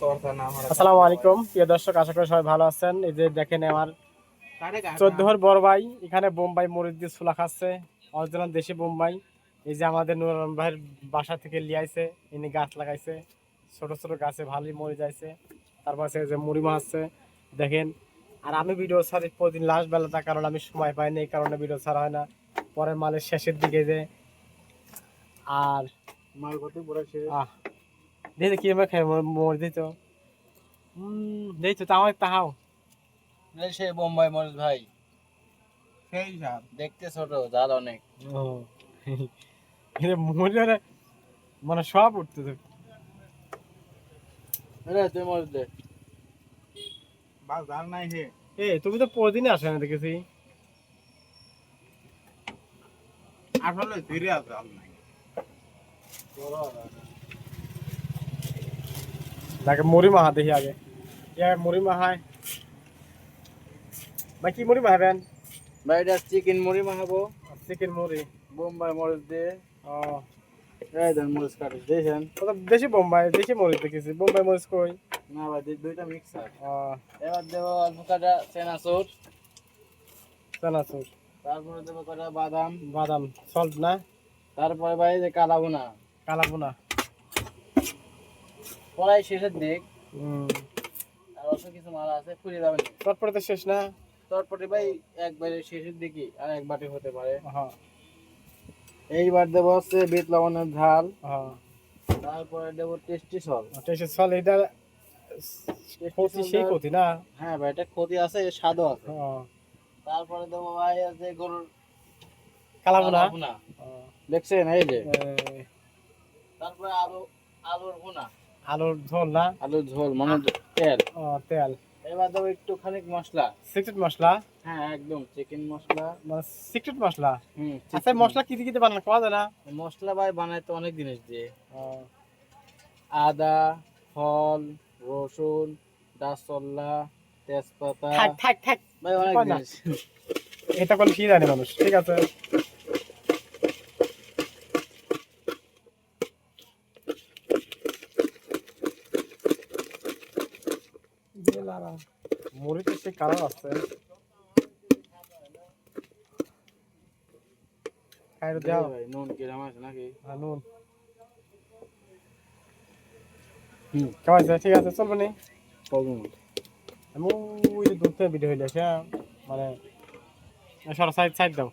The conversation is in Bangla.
আসসালামু আলাইকুম প্রিয় দর্শক, আশা করি সবাই ভালো আছেন। এই যে দেখেন আমার 14 বড় ভাই এখানে বোম্বাই মরিচ দিয়ে ছোলা খাচ্ছে, অরিজিনাল দেশি বোম্বাই। এই যে আমাদের নুর আলম ভাইয়ের বাসা থেকে লিয়াইছে, ইনি গাছ লাগাইছে, ছোট ছোট গাছে ভালোই মরিচ আছে। তারপর আছে যে মুড়ি মাছ দেখেন। আর আমি ভিডিও ছাড়ি প্রতিদিন লাস্ট বেলাটা, কারণ আমি সময় পাইনি, এই কারণে ভিডিও ছাড়া হয় না। পরে মালের শেষের দিকে যে আর মাল কত বড় শেষ দেখি কি আমি খাই মরিচ দিত দেখছো তো আমার তাহাও সে বোম্বাই মরিচ ভাই, সেই সাপ দেখতে ছোট, জাল অনেক। মরিচ মানে সব উঠতেছে। তুই মরিচ দে, বাস জাল নাই হে। তুমি তো প্রতিদিনই আসে না দেখেছি। আসলে সিরিয়াস জাল নাই। দেখে মুড়ি মাহা দেখি আগে, মুড়ি মাহায় ভাই কি মুড়ি মাহাবেন? ভাই এটা চিকেন মুড়ি মাখাবো, চিকেন মুড়ি বোম্বাই মরিচ দিয়ে। ও এই দেন মরিচ কাটে দেখেন। দেশি বোম্বাই, দেশি মরিচ দেখেছি, বোম্বাই মরিচ কই? না ভাই দুইটা মিক্সার। ও এবার দেবো অল্প কাটা চেনাচুর, চানাচুর, তারপরে দেবো কাটা বাদাম, বাদাম সল্ট না, তারপরে ভাই যে কালা বোনা, কালা বোনা। পড়াই শেষের দিক। আর অল্প কিছু মাল আছে ফুরিয়ে যাবে না। তারপরে তো শেষ না? তারপরে ভাই একবারে শেষের দিকে আর এক বাটি হতে পারে। হ্যাঁ এইবার দেবো হচ্ছে বিট লবণের ঝাল, হ্যাঁ, তারপরে দেবো টেস্টি সল। টেস্ট সল এটা ক্ষতি, সেই ক্ষতি না? হ্যাঁ ভাই এটা ক্ষতি আছে, এর স্বাদও আছে। হ্যাঁ, তারপরে দেবো ভাই আছে গরুর কালা বোনা। ভুনা, দেখছেন এই যে। এই, তারপরে আলুর ভুনা, আলুর ঝোল না? আলুর ঝোল মানে তেল। ও তেল। এবার দেবো একটু খানিক মশলা। সিক্রেট মশলা? হ্যাঁ একদম চিকেন মশলা। মানে সিক্রেট মশলা? হুম, আচ্ছা মশলা কি দিয়ে বানানো পাওয়া যায় না? মশলা ভাই বানায় তো অনেক জিনিস দিয়ে। ও, আদা, ফল, রসুন, দারচল্লা, তেজপাতা, থাক থাক থাক, ভাই অনেক কয় না। জিনিস। এটা করলে কি জানে মানুষ, ঠিক আছে। মুড়িতে সে কালার আছে, খাইরে দাও। ভাই নুন কিরম আছে নাকি? নুন কেমন আছে? ঠিক আছে চলবে নি। আমি ওই যে দূর থেকে ভিডিও হইলে সে মানে সরা সাইড সাইড দাও।